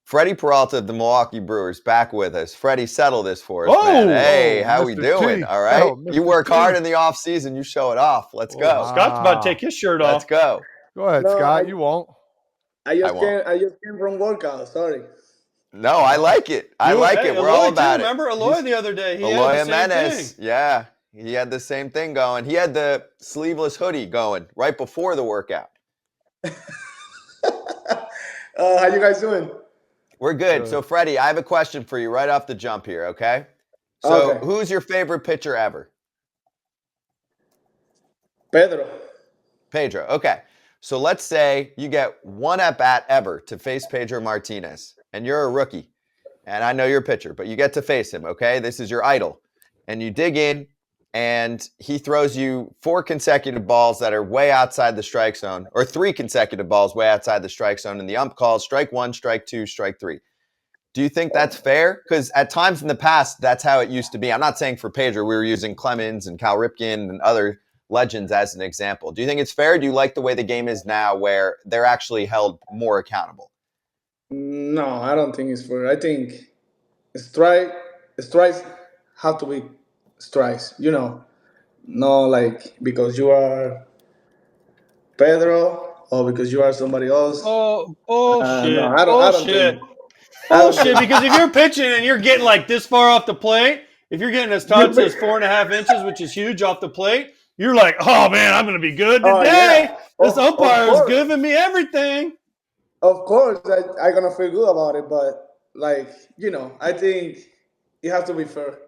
Freddy Peralta of the Milwaukee Brewers back with us. Freddie, settle this for us, man. Oh, Hey, how we Mr. doing? T. All right. Oh, You Mr. work T. hard in the off season. You show it off. Let's Oh, go. wow. Scott's about to take his shirt Let's off. go. Go ahead, No, Scott. You won't. I I won't. just came from workout. Sorry. No, I like it. I like it. We're all Aloy about too. it. Remember Aloy the other day? He Aloy had the same Jimenez. thing. Yeah. He had the same thing going. He had the sleeveless hoodie going right before the workout. How you guys doing? We're good. Good. So, Freddie, I have a question for you right off the jump here, okay? So, Okay. who's your favorite pitcher ever? Pedro. Pedro. Okay. So, let's say you get one at-bat ever to face Pedro Martinez, and you're a rookie, and I know you're a pitcher, but you get to face him, okay? This is your idol. And you dig in, and he throws you 4 consecutive balls that are way outside the strike zone, or 3 consecutive balls way outside the strike zone, and the ump calls strike 1, strike 2, strike 3. Do you think that's fair? Because at times in the past, that's how it used to be. I'm not saying for Pedro. We were using Clemens and Cal Ripken and other legends as an example. Do you think it's fair? Do you like the way the game is now where they're actually held more accountable? No, I don't think it's fair. I think strikes have to be strikes. No, like because you are Pedro or because you are somebody else. Oh, bullshit. No, I don't think. Bullshit, because if you're pitching and you're getting like this far off the plate, if you're getting, as Todd says, 4.5 inches, which is huge off the plate, you're like, oh man, I'm going to be good today. Oh, yeah. This Of umpire is course. giving me everything. Of course, I'm gonna feel good about it, but I think it has to be fair.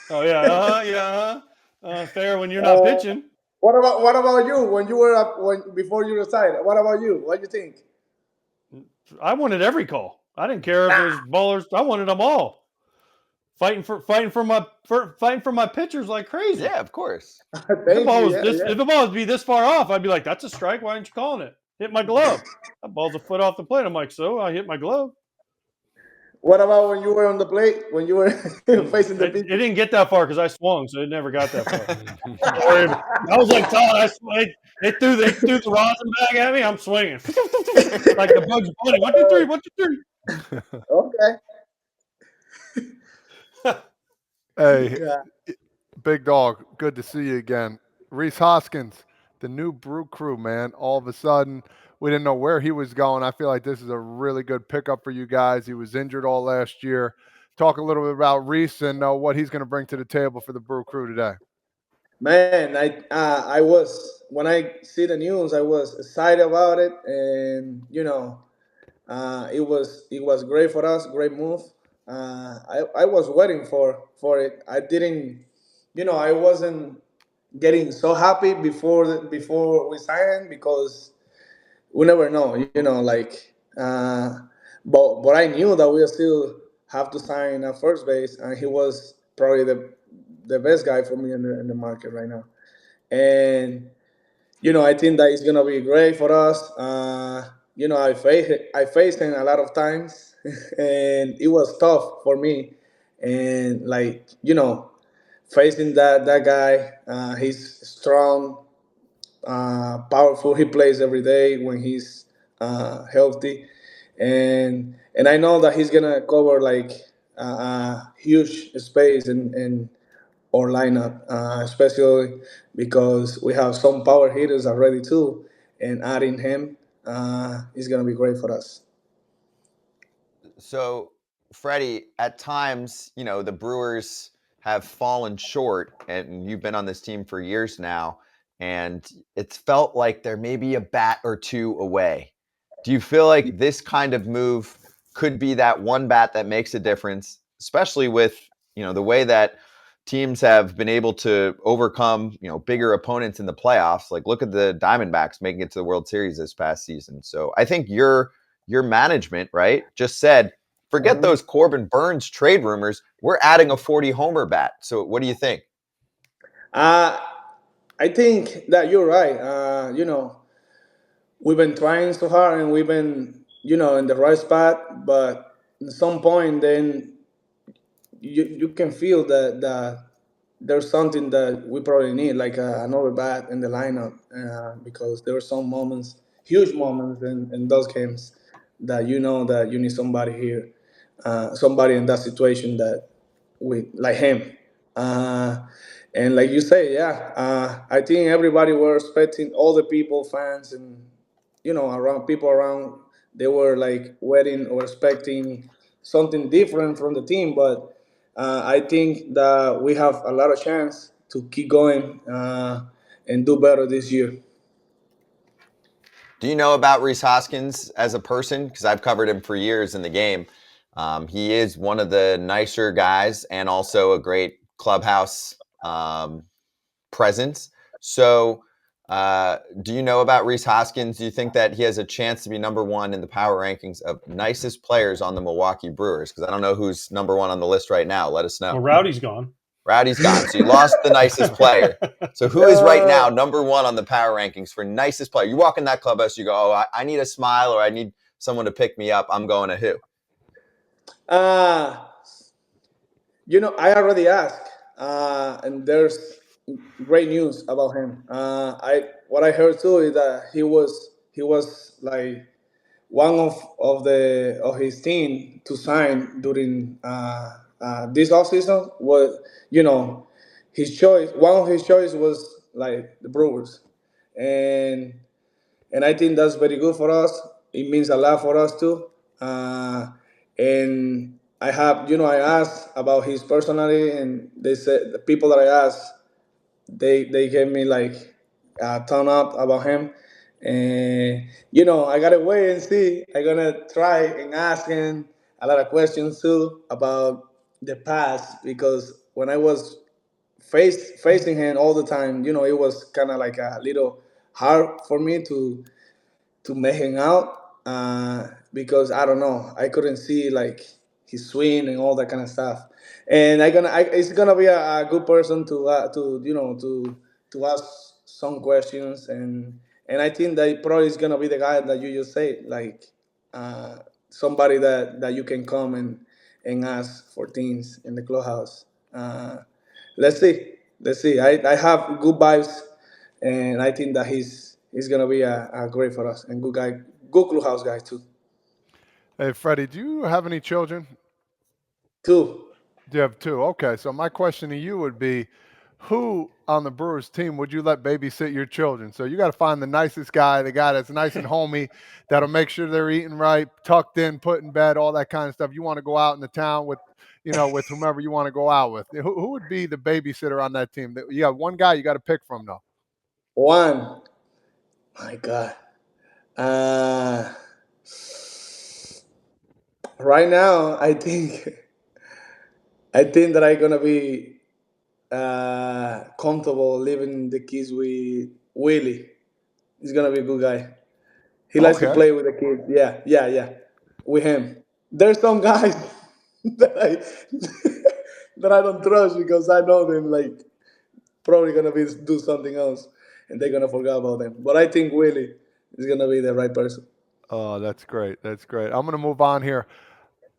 Oh, yeah, fair when you're not pitching. What about you? When you were before you retired, what about you? What do you think? I wanted every call. I didn't care if it was ballers. I wanted them all. Fighting for my pitchers like crazy. Yeah, of course. If the ball was be this far off, I'd be like, that's a strike. Why aren't you calling it? Hit my glove. That ball's a foot off the plate. I'm like, so I hit my glove. What about when you were on the plate? When you were facing the It pitch? didn't get that far because I swung, so it never got that far. I was like, Todd, they threw the rosin bag at me. I'm swinging like the Bugs Bunny. 1, 2, 3, 1, 2, 3. Okay. Hey, Yeah. big dog, good to see you again. Rhys Hoskins, the new Brew Crew, man. All of a sudden, we didn't know where he was going. I feel like this is a really good pickup for you guys. He was injured all last year. Talk a little bit about Rhys and what he's going to bring to the table for the Brew Crew today. Man, I was when I see the news, I was excited about it, and it was great for us, great move. I was waiting for it. I didn't, I wasn't getting so happy before we signed because we never know, but I knew that we still have to sign at first base, and he was probably the best guy for me in the market right now. And I think that it's gonna be great for us. I faced him a lot of times, and it was tough for me. And facing that guy, he's strong, powerful. He plays every day when he's healthy, and I know that he's gonna cover like a huge space in our lineup, especially because we have some power hitters already too, and adding him is gonna be great for us. So, Freddie, at times, the Brewers have fallen short, and you've been on this team for years now, and it's felt like they're maybe a bat or two away. Do you feel like this kind of move could be that one bat that makes a difference, especially with, the way that teams have been able to overcome, bigger opponents in the playoffs? Like, look at the Diamondbacks making it to the World Series this past season. So I think your management, right, just said, forget those Corbin Burns trade rumors. We're adding a 40 homer bat. So what do you think? I think that you're right. We've been trying so hard, and we've been, in the right spot. But at some point, then you can feel that there's something that we probably need, like another bat in the lineup, because there were some moments, huge moments in those games that you know that you need somebody here, somebody in that situation that with like him. Uh, and like you say, yeah, I think everybody were expecting all the people, fans, and around people around. They were like waiting or expecting something different from the team, but I think that we have a lot of chance to keep going and do better this year. Do you know about Rhys Hoskins as a person? Because I've covered him for years in the game. He is one of the nicer guys and also a great clubhouse presence. So, do you know about Rhys Hoskins? Do you think that he has a chance to be number one in the power rankings of nicest players on the Milwaukee Brewers? Because I don't know who's number one on the list right now. Let us know. Well, Rowdy's gone. Rowdy's gone. So you lost the nicest player. So who is right now number one on the power rankings for nicest player? You walk in that clubhouse, you go, oh, I need a smile or I need someone to pick me up. I'm going to who? Uh, I already asked, and there's great news about him. I what I heard too is that he was like one of his team to sign during this offseason was his choice. One of his choice was like the Brewers, and I think that's very good for us. It means a lot for us too. And I asked about his personality, and they said the people that I asked, they gave me like a thumb up about him. And I gotta wait and see. I'm gonna try and ask him a lot of questions too about the past because when I was facing him all the time, it was kind of like a little hard for me to make him out because I don't know, I couldn't see like his swing and all that kind of stuff. And it's gonna be a good person to ask some questions, and I think that probably is gonna be the guy that you just said, like uh, somebody that you can come and ask for things in the clubhouse. Let's see, let's see. I have good vibes, and I think that he's gonna be a great for us and good guy, good clubhouse guy too. Hey, Freddie, do you have any children? Two. Do you have two? Okay, so my question to you would be, who on the Brewers team would you let babysit your children? So you got to find the nicest guy, the guy that's nice and homey, that'll make sure they're eating right, tucked in, put in bed, all that kind of stuff. You want to go out in the town with, with whomever you want to go out with. Who would be the babysitter on that team? You got one guy you got to pick from, though. One. My God. Uh, right now, I think that I'm gonna be comfortable leaving the kids with Willie. He's gonna be a good guy. He likes to Okay. play with the kids. Yeah, yeah, yeah. With him. There's some guys that I that I don't trust because I know them like probably gonna be do something else and they're gonna forget about them. But I think Willie is gonna be the right person. Oh, that's great. That's great. I'm going to move on here.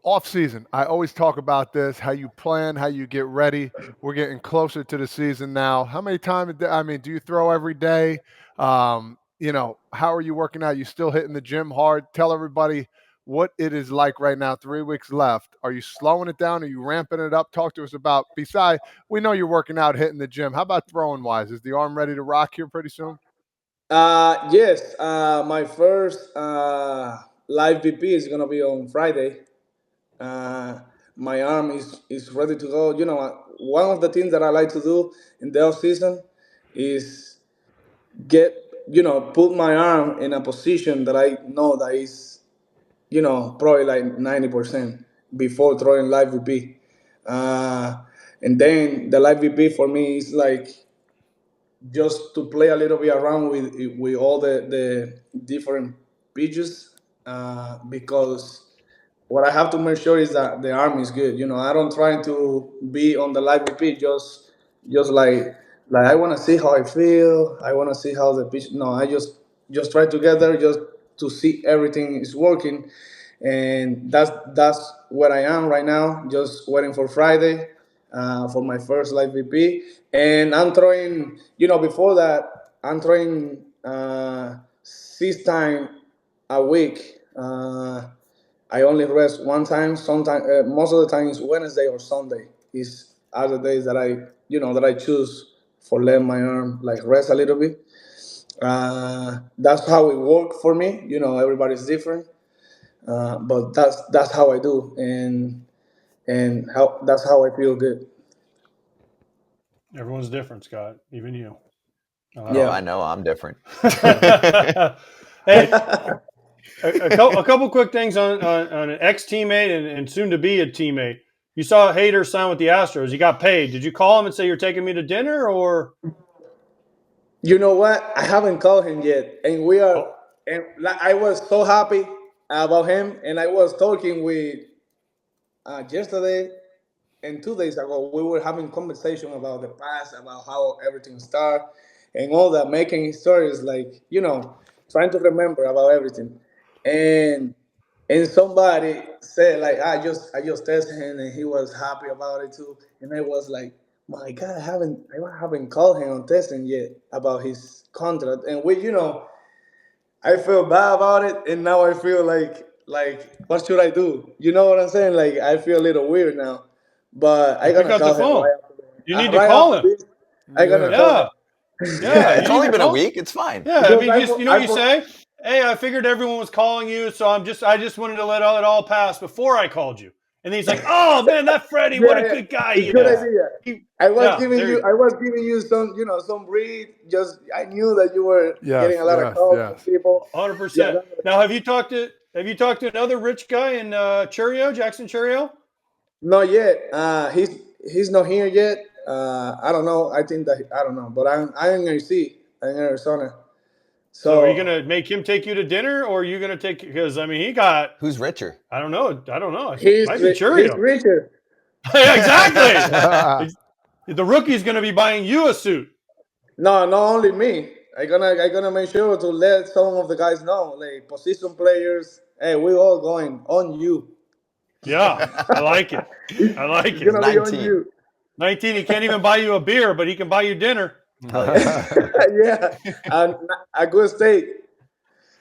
Off season, I always talk about this, how you plan, how you get ready. We're getting closer to the season now. How many times a day, I mean, do you throw every day? How are you working out? You still hitting the gym hard? Tell everybody what it is like right now, 3 weeks left. Are you slowing it down? Are you ramping it up? Talk to us about, besides, we know you're working out, hitting the gym. How about throwing wise? Is the arm ready to rock here pretty soon? Yes, my first live VP is gonna be on Friday. My arm is ready to go. One of the things that I like to do in the off season is get put my arm in a position that I know that is probably like 90% before throwing live VP. Uh, and then the live VP for me is like just to play a little bit around with all the different pitches because what I have to make sure is that the arm is good. I don't try to be on the live pitch just like I want to see how I feel. I want to see how the pitch. No, I just try together just to see everything is working, and that's where I am right now. Just waiting for Friday for my first live VP, and I'm throwing. Before that, I'm throwing 6 times a week I only rest one time. Sometimes, most of the time, it's Wednesday or Sunday. Is other days that I choose for let my arm like rest a little bit. That's how it worked for me. Everybody's different, but that's how I do, and how that's how I feel good. Everyone's different, Scott. Even you. Oh, I know I'm different. Hey, a couple quick things on an ex-teammate and soon to be a teammate. You saw Hader sign with the Astros. He got paid. Did you call him and say you're taking me to dinner, or? You know what? I haven't called him yet, and we are. Oh, And I was so happy about him, and I was talking with yesterday and 2 days ago. We were having conversation about the past, about how everything started, and all that, making stories like trying to remember about everything, and somebody said like I just texted him and he was happy about it too, and I was like, my God, I haven't called him on testing yet about his contract, and I feel bad about it, and now I feel like what should I do? You know what I'm saying? Like I feel a little weird now, but I well, pick gonna up the call him phone. right after You need to right call after him. this. I gonna Yeah. call him Yeah, yeah. Yeah, You it's need only to been a call. week. It's fine. Yeah, I because mean, just you know, I what you for, say, hey, I figured everyone was calling you, so I just wanted to let it all pass before I called you. And then he's like, oh man, that Freddie, what Yeah, a yeah. good guy It's he a good is. Yeah. idea. He, I was yeah, giving there you you. I was giving you some read. Just I knew that you were getting Yes, a lot of yes, calls from yes. people. Yeah, 100%. that's what Now, have you talked to another rich guy in Churio, Jackson Churio? not yet. He's not here yet. I don't know. I think that I don't know, but I'm in AC. I'm in Arizona. So are you So gonna make him take you to dinner, or are you gonna take? Because I mean, he got. Who's richer? I don't know. I don't know. It he's might be he's Churio. richer. Yeah, exactly. The rookie's gonna be buying you a suit. No, not only me. I gonna make sure to let some of the guys know, like position players. Hey, we all going on you. Yeah, I like it. It's, I like it's it. He's gonna be on 19. you. 19, he can't even buy you a beer, but he can buy you dinner. Hell yeah. Yeah, and a good steak.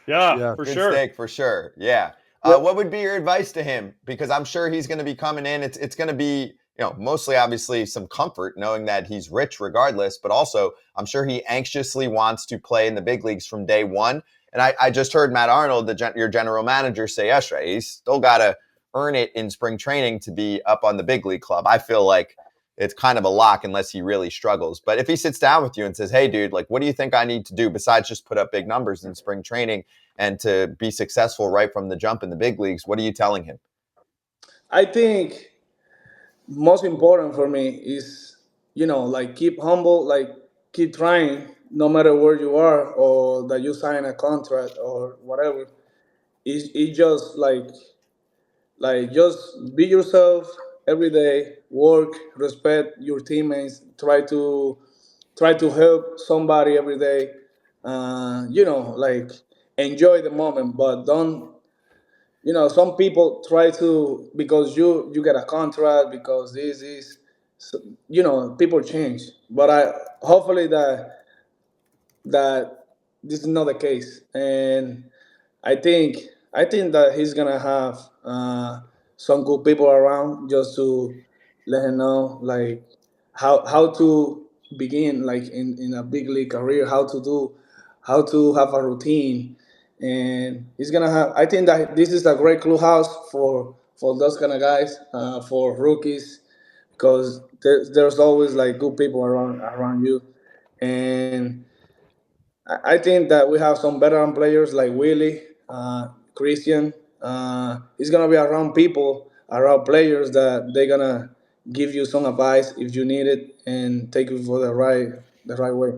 Yeah, Yeah. for Good sure. steak for sure. Yeah. Yep. What would be your advice to him? Because I'm sure he's going to be coming in. It's going to be, mostly obviously some comfort knowing that he's rich regardless, but also I'm sure he anxiously wants to play in the big leagues from day one. And I just heard Matt Arnold, your general manager, say yesterday, he's still got to earn it in spring training to be up on the big league club. I feel like it's kind of a lock unless he really struggles. But if he sits down with you and says, hey, dude, like, what do you think I need to do besides just put up big numbers in spring training and to be successful right from the jump in the big leagues? What are you telling him? I think most important for me is like keep humble, like keep trying, no matter where you are or that you sign a contract or whatever. It's just like just be yourself every day, work, respect your teammates, try to help somebody every day. Like enjoy the moment, but don't. Some people try to because you get a contract because this is, so, people change. But I hopefully that this is not the case, and I think I think that he's gonna have some good people around just to let him know like how to begin like in a big league career, how to have a routine, and he's gonna have. I think that this is a great clubhouse for those kind of guys, for rookies, because there's always like good people around you, and I think that we have some veteran players like Willie, Christian. He's gonna be around people, around players that they're gonna give you some advice if you need it and take you for the right way.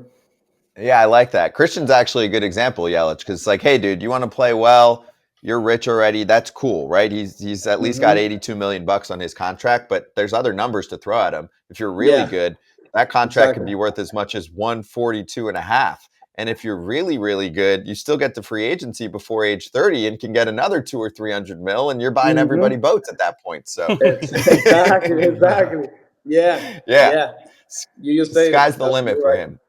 Yeah, I like that. Christian's actually a good example, Yelich, because it's like, hey, dude, you want to play well? You're rich already. That's cool, right? He's at least got Hmm. 82 million bucks on his contract, but there's other numbers to throw at him. If you're really Yeah, good, that contract could exactly. be worth as much as 142 and a half. And if you're really, really good, you still get the free agency before age 30 and can get another 2 or 300 mil, and you're buying everybody Hmm. boats at that point. So, Exactly. Yeah, yeah, yeah. You just say sky's the absolutely limit for right. him.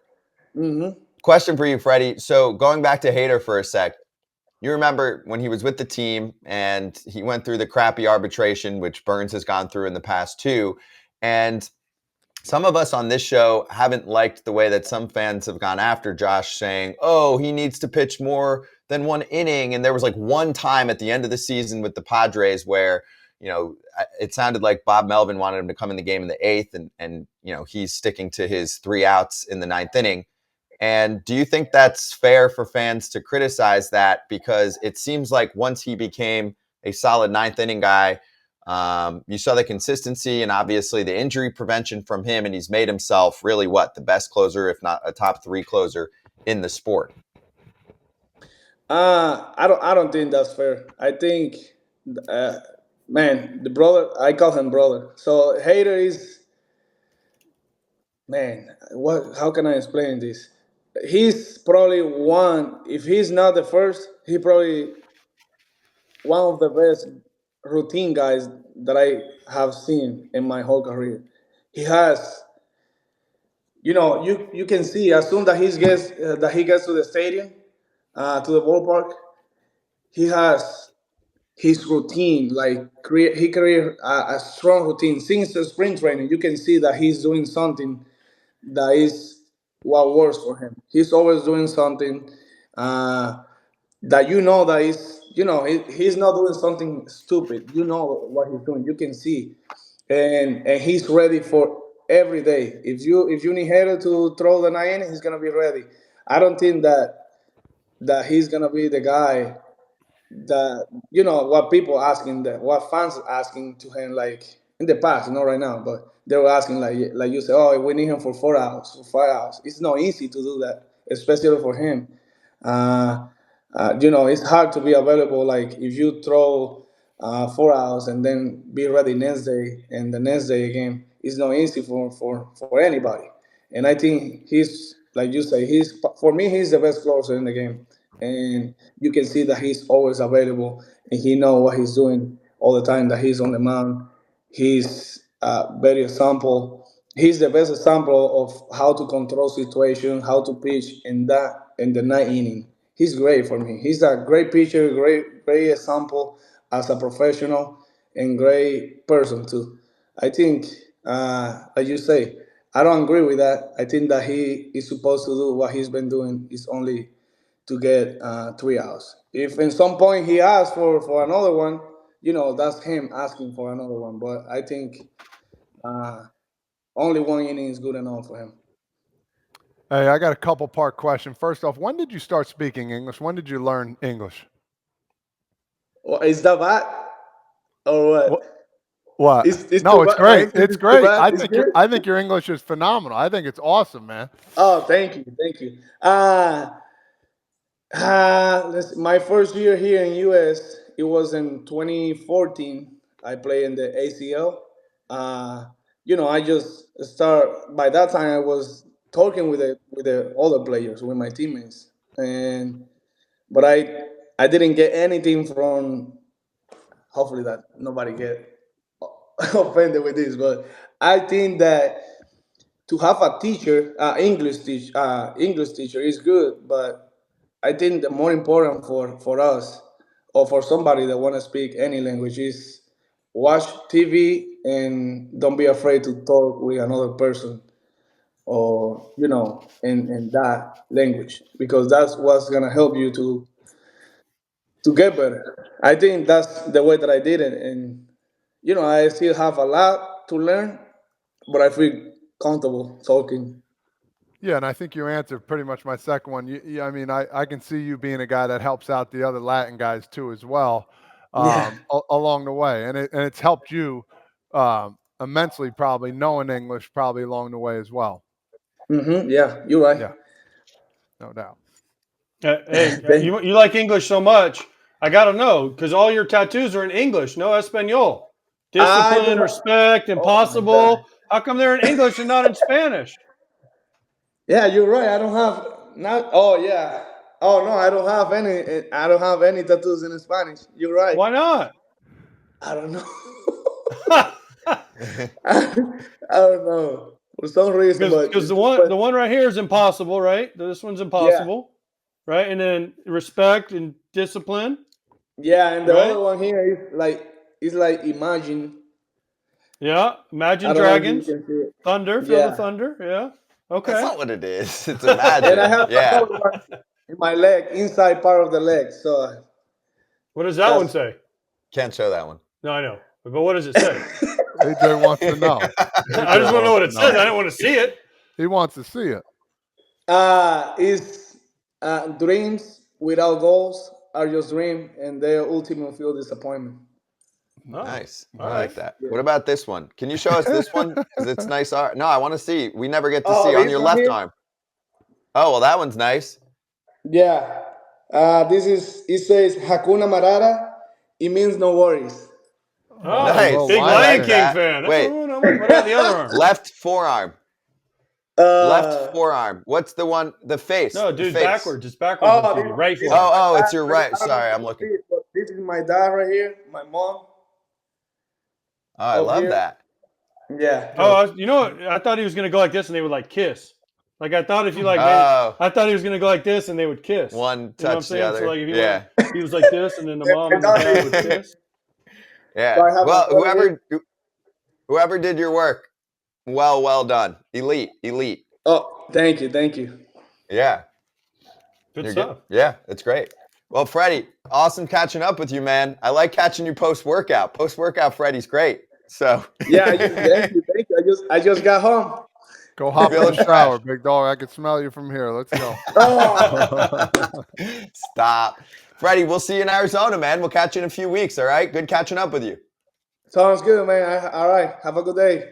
Hmm. Question for you, Freddie. So going back to Hader for a sec, you remember when he was with the team and he went through the crappy arbitration, which Burns has gone through in the past too. And some of us on this show haven't liked the way that some fans have gone after Josh, saying, oh, he needs to pitch more than 1 inning. And there was like one time at the end of the season with the Padres where, it sounded like Bob Melvin wanted him to come in the game in the 8th, and he's sticking to his 3 outs in the 9th inning. And do you think that's fair for fans to criticize that? Because it seems like once he became a solid 9th inning guy, you saw the consistency and obviously the injury prevention from him, and he's made himself really the best closer, if not a top 3 closer in the sport. I don't think that's fair. I think, man, the brother, I call him brother. So Hater is, man. What? How can I explain this? He's probably one. If he's not the first, he probably one of the best routine guys that I have seen in my whole career. He has, you can see as soon that he gets to the stadium, to the ballpark, he has his routine. Like he create a strong routine since the spring training. You can see that he's doing something that is what works for him. He's always doing something. That that he's not doing something stupid. You know what he's doing. You can see, and he's ready for every day. If you need Header to throw the 9 inning, he's gonna be ready. I don't think that he's gonna be the guy that what people asking, that what fans asking to him, like in the past, not right now, but they were asking, like you say, oh, we need him for 4 hours, for 5 hours. It's not easy to do that, especially for him. uh, it's hard to be available. Like if you throw 4 hours and then be ready next day and the next day again, it's not easy for anybody. And I think he's, like you say, for me, he's the best closer in the game. And you can see that he's always available and he know what he's doing all the time that he's on the mound. He's very example. He's the best example of how to control situation, how to pitch in the 9 inning. He's great for me. He's a great pitcher, great example as a professional, and great person too. I think, as you say, I don't agree with that. I think that he is supposed to do what he's been doing is only to get 3 hours. If in some point he asks for another one, that's him asking for another one. But I think uh, only 1 inning is good enough for him. Hey, I got a couple part question. First off, when did you start speaking English? When did you learn English? Well, is that bad or what? What? It's No, too it's bad. My great. English It's is too great. bad. I It's think good. your English is phenomenal. I think it's awesome, man. Oh, thank you, thank you. My first year here in US, it was in 2014. I played in the ACL. Uh, I just start. By that time, I was talking with the other players, with my teammates, but I didn't get anything from. Hopefully, that nobody get offended with this, but I think that to have a teacher, English teacher is good, but I think the more important for us or for somebody that want to speak any language is watch TV and don't be afraid to talk with another person, or in that language, because that's what's gonna help you to get better. I think that's the way that I did it, and I still have a lot to learn, but I feel comfortable talking. Yeah, and I think you answered pretty much my second one. I mean, I can see you being a guy that helps out the other Latin guys too as well, Yeah. along the way, and it's helped you immensely, probably knowing English probably along the way as well. Yeah, you're right. Yeah, no doubt. Hey, Thank you like English so much. I got to know, because all your tattoos are in English, no Espanol. I Discipline, don't. respect, Oh my God. impossible. How come they're in English and not in Spanish? Yeah, you're right. I don't have not. Oh yeah. Oh no, I don't have any. I don't have any tattoos in Spanish. You're right. Why not? I don't know. I don't know for some reason, but Because it's just, but the one right here is impossible, right? This one's yeah. impossible. right? And then respect and discipline. Yeah, and the Right? other one here is like Imagine. Yeah. I Imagine don't know if you Dragons. can see it. Thunder. Feel the Yeah. thunder. Yeah. That's Okay. not what it is. It's And I Imagine. have Yeah. another one in my leg, inside part of the leg. So What does that one that's say? Can't show that one. No, I know. But what does it say? AJ wants to know. I just want to know what it says. I didn't want to see it. He wants to see it. is dreams without goals are just dream, and they ultimately feel disappointment. Oh, Nice. I all like right. that. What about this one? Can you show us this one? Because it's nice art. No, I want to see. We never get to Oh, see on this your one left here? arm. Oh, well, that one's nice. Yeah. It says Hakuna Matata. It means no worries. Oh, Nice. big I Lion like King that. fan. Wait. What about the other arm? Left forearm. Uh, Left forearm. What's the one? The face. No, the dude, face. backwards. It's backwards. Oh, on TV. Right this- forearm. Oh, it's dad your right right. here. Sorry, I'm I don't know if looking. you see it, but this is my dad right here, my mom. Oh, I Up love here. that. Yeah. You know what? I thought he was gonna go like this, and they would like kiss. Like I thought if you like, Oh. I thought he was gonna go like this, and they would kiss. One You know what I'm touch the saying? other. So like if he Yeah. went, he was like this, and then the mom and the dad would kiss. Yeah. So I have Well, my brother whoever did your work, well done. Elite. Oh, thank you. Yeah. Good You're stuff. Yeah, it's great. Well, Freddie, awesome catching up with you, man. I like catching you post-workout. Post-workout, Freddie's great. So Yeah, thank you. I just got home. Go hop in Feeling the shower, big dog. I can smell you from here. Let's go. Oh, stop. Freddie, we'll see you in Arizona, man. We'll catch you in a few weeks, all right? Good catching up with you. sounds good, man. All right. Have a good day.